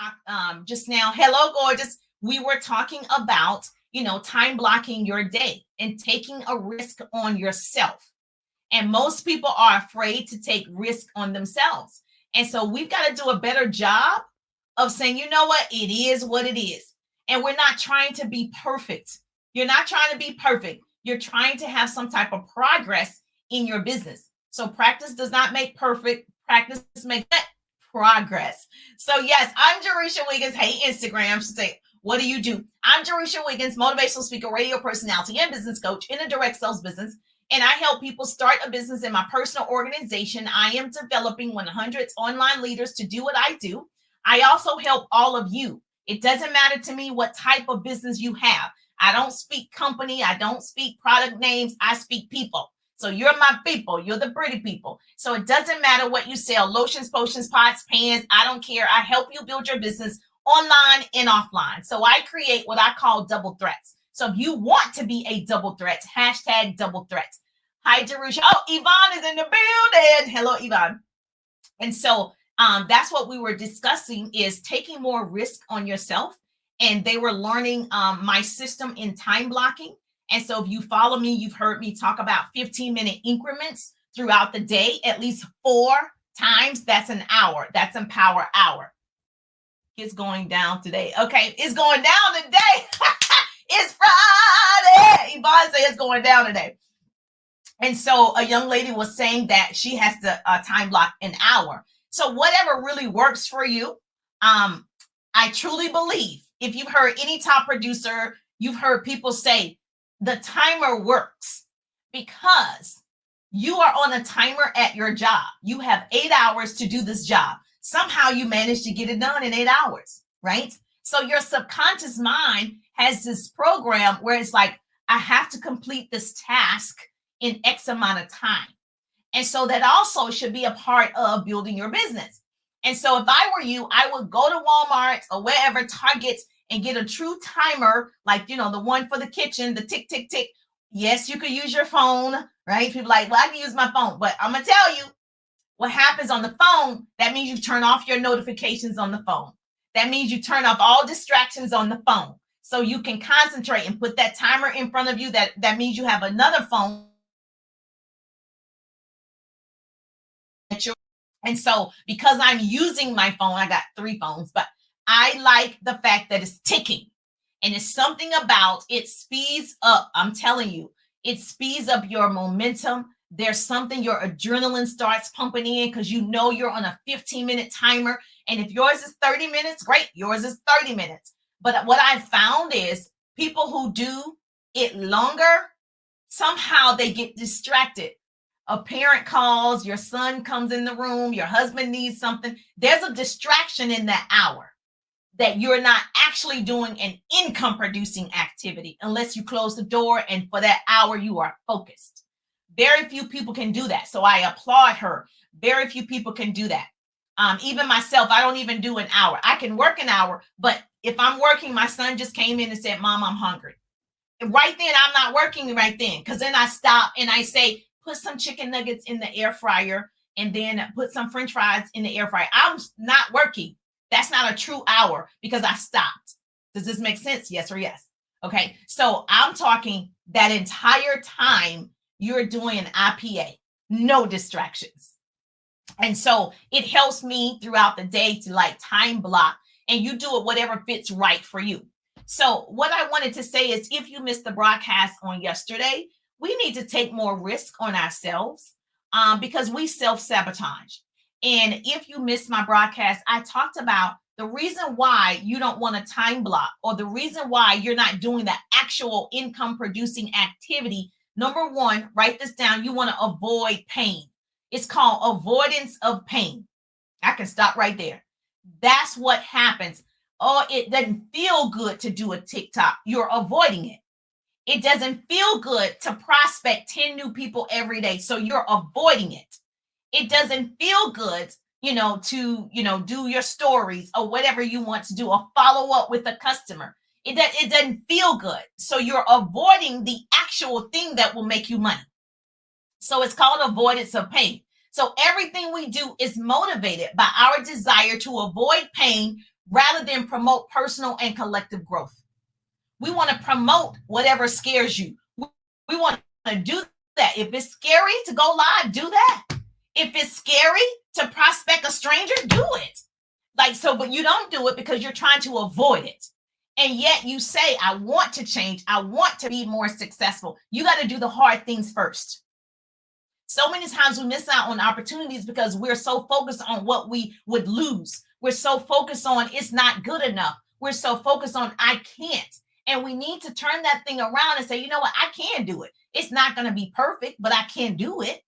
talk just now. Hello, gorgeous. We were talking about, time blocking your day and taking a risk on yourself. And most people are afraid to take risk on themselves. And so we've got to do a better job of saying, you know what, it is what it is. And we're not trying to be perfect. You're not trying to be perfect. You're trying to have some type of progress in your business. So practice does not make perfect. Practice makes progress. So yes, I'm Jerisha Wiggins. Hey, Instagram should say, what do you do? I'm Jerisha Wiggins, motivational speaker, radio personality, and business coach in a direct sales business. And I help people start a business in my personal organization. I am developing 100 online leaders to do what I do. I also help all of you. It doesn't matter to me what type of business you have. I don't speak company. I don't speak product names. I speak people. So you're my people. You're the pretty people. So it doesn't matter what you sell, lotions, potions, pots, pans. I don't care. I help you build your business online and offline. So I create what I call double threats. So if you want to be a double threat, hashtag double threats. Hi, Jerusha. Oh, Yvonne is in the building. Hello, Yvonne. And so that's what we were discussing is taking more risk on yourself. And they were learning my system in time blocking. And so if you follow me, you've heard me talk about 15-minute increments throughout the day, at least 4 times. That's an hour. That's an power hour. It's going down today. Okay, it's going down today. It's Friday. Yvonne said it's going down today. And so a young lady was saying that she has to time block an hour. So whatever really works for you, I truly believe if you've heard any top producer, you've heard people say the timer works because you are on a timer at your job. You have 8 hours to do this job. Somehow you manage to get it done in 8 hours, right? So your subconscious mind has this program where it's like, I have to complete this task in X amount of time. And so that also should be a part of building your business. And so if I were you, I would go to Walmart or wherever, Target, and get a true timer, like, the one for the kitchen, the tick, tick, tick. Yes, you could use your phone, right? People like, well, I can use my phone, but I'm going to tell you what happens on the phone. That means you turn off your notifications on the phone. That means you turn off all distractions on the phone so you can concentrate and put that timer in front of you. That means you have another phone. And so because I'm using my phone, I got 3 phones, but I like the fact that it's ticking. And it's something about it speeds up. I'm telling you, it speeds up your momentum. There's something, your adrenaline starts pumping in because you're on a 15-minute timer. And if yours is 30 minutes, great. Yours is 30 minutes. But what I found is people who do it longer, somehow they get distracted. A parent calls, your son comes in the room, your husband needs something. There's a distraction in that hour that you're not actually doing an income producing activity unless you close the door and for that hour you are focused. Very few people can do that. So I applaud her. Very few people can do that. Even myself, I don't even do an hour. I can work an hour, but if I'm working, my son just came in and said, Mom, I'm hungry. Right then, I'm not working right then because then I stop and I say, put some chicken nuggets in the air fryer and then put some French fries in the air fryer. I'm not working. That's not a true hour because I stopped. Does this make sense? Yes or yes? Okay. So I'm talking that entire time you're doing an IPA, no distractions. And so it helps me throughout the day to like time block and you do it whatever fits right for you. So what I wanted to say is if you missed the broadcast on yesterday, we need to take more risk on ourselves because we self-sabotage. And if you missed my broadcast, I talked about the reason why you don't want to time block or the reason why you're not doing the actual income producing activity. Number 1, write this down. You want to avoid pain. It's called avoidance of pain. I can stop right there. That's what happens. Oh, it doesn't feel good to do a TikTok. You're avoiding it. It doesn't feel good to prospect 10 new people every day. So you're avoiding it. It doesn't feel good, to, do your stories or whatever you want to do or follow up with a customer. It doesn't feel good. So you're avoiding the actual thing that will make you money. So it's called avoidance of pain. So everything we do is motivated by our desire to avoid pain rather than promote personal and collective growth. We want to promote whatever scares you. We want to do that. If it's scary to go live, do that. If it's scary to prospect a stranger, do it. Like so, but you don't do it because you're trying to avoid it. And yet you say, I want to change. I want to be more successful. You got to do the hard things first. So many times we miss out on opportunities because we're so focused on what we would lose. We're so focused on it's not good enough. We're so focused on I can't. And we need to turn that thing around and say, you know what? I can do it. It's not going to be perfect, but I can do it.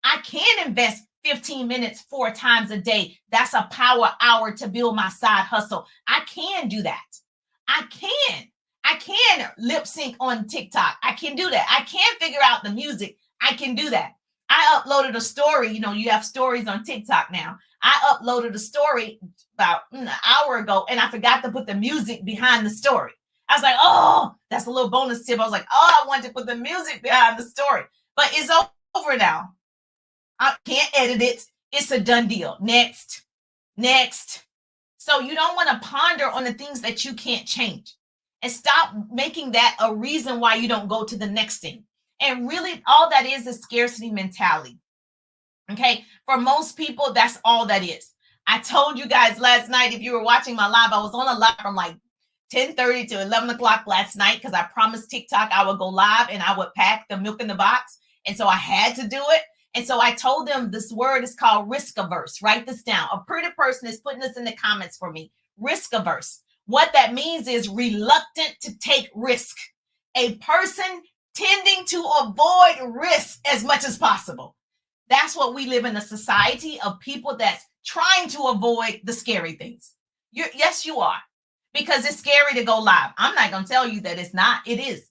I can invest 15 minutes 4 times a day. That's a power hour to build my side hustle. I can do that. I can lip sync on TikTok. I can do that. I can figure out the music. I can do that. I uploaded a story. You know, you have stories on TikTok now. I uploaded a story about an hour ago and I forgot to put the music behind the story. I was like, oh, that's a little bonus tip. I was like, oh, I wanted to put the music behind the story, but it's over now. I can't edit it. It's a done deal. Next. So you don't want to ponder on the things that you can't change and stop making that a reason why you don't go to the next thing. And really all that is scarcity mentality. Okay. For most people, that's all that is. I told you guys last night, if you were watching my live, I was on a live from like 10:30 to 11 o'clock last night because I promised TikTok I would go live and I would pack the milk in the box. And so I had to do it. And so I told them this word is called risk averse. Write this down. A pretty person is putting this in the comments for me. Risk averse. What that means is reluctant to take risk. A person tending to avoid risk as much as possible. That's what we live in, a society of people that's trying to avoid the scary things. Yes, you are. Because it's scary to go live. I'm not going to tell you that it's not. It is.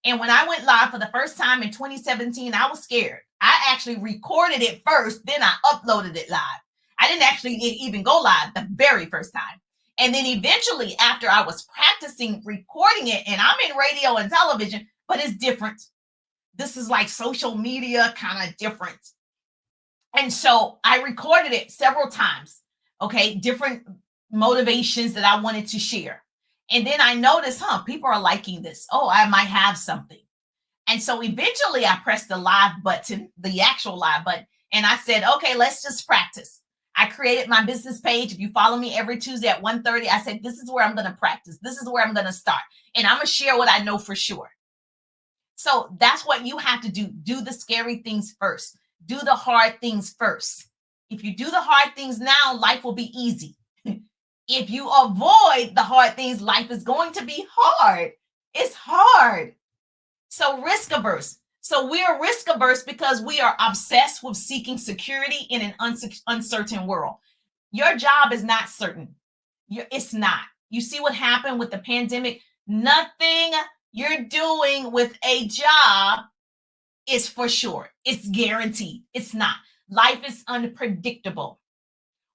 And when I went live for the first time in 2017, I was scared. I actually recorded it first, then I uploaded it live. I didn't actually even go live the very first time. And then eventually, after I was practicing recording it, and I'm in radio and television, but it's different. This is like social media, kind of different. And so I recorded it several times. Okay, different motivations that I wanted to share. And then I noticed, people are liking this. Oh, I might have something. And so eventually I pressed the live button, the actual live button. And I said, okay, let's just practice. I created my business page. If you follow me every Tuesday at 1:30, I said, this is where I'm going to practice. This is where I'm going to start. And I'm going to share what I know for sure. So that's what you have to do. Do the scary things first. Do the hard things first. If you do the hard things now, life will be easy. If you avoid the hard things, life is going to be hard. It's hard. So risk averse. So we are risk averse because we are obsessed with seeking security in an uncertain world. Your job is not certain. It's not. You see what happened with the pandemic? Nothing you're doing with a job is for sure. It's guaranteed. It's not. Life is unpredictable.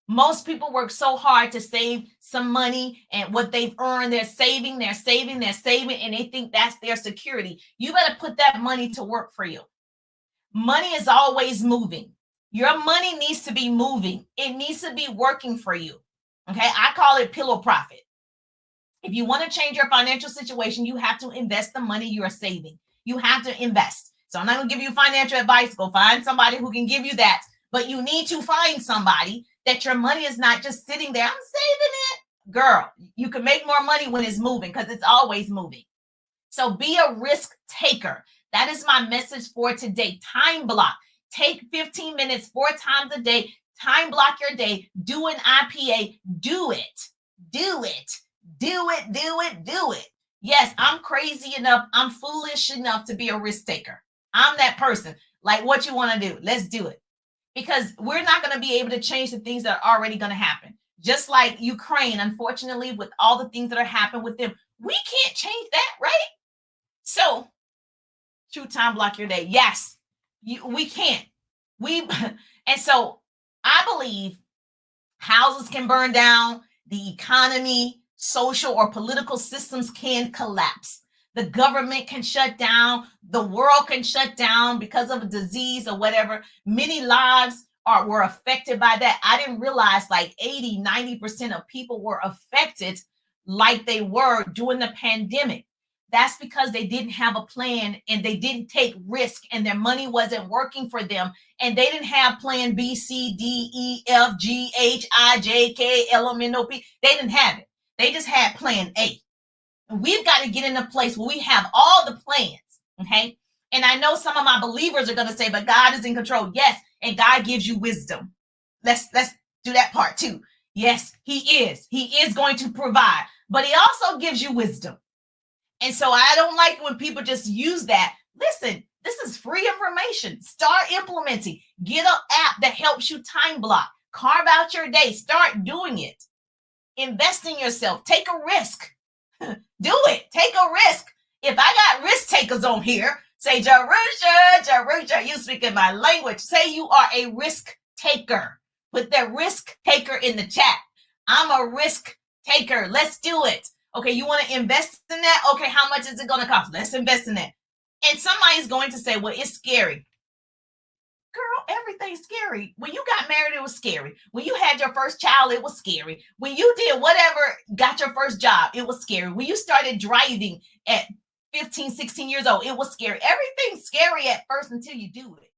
Most people work so hard to save some money, and what they've earned, they're saving, and they think that's their security. You better put that money to work for you. Money is always moving. Your money needs to be moving. It needs to be working for you. Okay, I call it pillow profit. If you want to change your financial situation, you have to invest the money you are saving. You have to invest. So I'm not going to give you financial advice. Go find somebody who can give you that. But you need to find somebody that your money is not just sitting there. I'm saving it. Girl, you can make more money when it's moving because it's always moving. So be a risk taker. That is my message for today. Time block. Take 15 minutes 4 times a day. Time block your day. Do an IPA. Do it. Do it. Do it. Do it. Do it. Yes, I'm crazy enough. I'm foolish enough to be a risk taker. I'm that person. Like, what you want to do? Let's do it. Because we're not going to be able to change the things that are already going to happen. Just like Ukraine, unfortunately, with all the things that are happening with them, we can't change that, right? So, true time block your day. Yes, we can't. And so I believe houses can burn down, the economy, social or political systems can collapse. The government can shut down. The world can shut down because of a disease or whatever. Many lives were affected by that. I didn't realize like 80-90% of people were affected like they were during the pandemic. That's because they didn't have a plan and they didn't take risk and their money wasn't working for them. And they didn't have plan B, C, D, E, F, G, H, I, J, K, L, M, N, O, P. They didn't have it. They just had plan A. And we've got to get in a place where we have all the plans. Okay. And I know some of my believers are going to say, but God is in control. Yes. And God gives you wisdom. Let's do that part too. Yes, he is. He is going to provide, but he also gives you wisdom. And so I don't like when people just use that. Listen, this is free information. Start implementing. Get an app that helps you time block. Carve out your day. Start doing it. Invest in yourself. Take a risk. Do it. Take a risk. If I got risk takers on here, say, Jerusha, you speaking my language. Say you are a risk taker. Put that risk taker in the chat. I'm a risk taker. Let's do it. Okay, you want to invest in that? Okay, how much is it going to cost? Let's invest in that. And somebody's going to say, well, it's scary. Girl, everything's scary. When you got married, it was scary. When you had your first child, it was scary. When you did whatever, got your first job, it was scary. When you started driving at 15, 16 years old, it was scary. Everything's scary at first until you do it.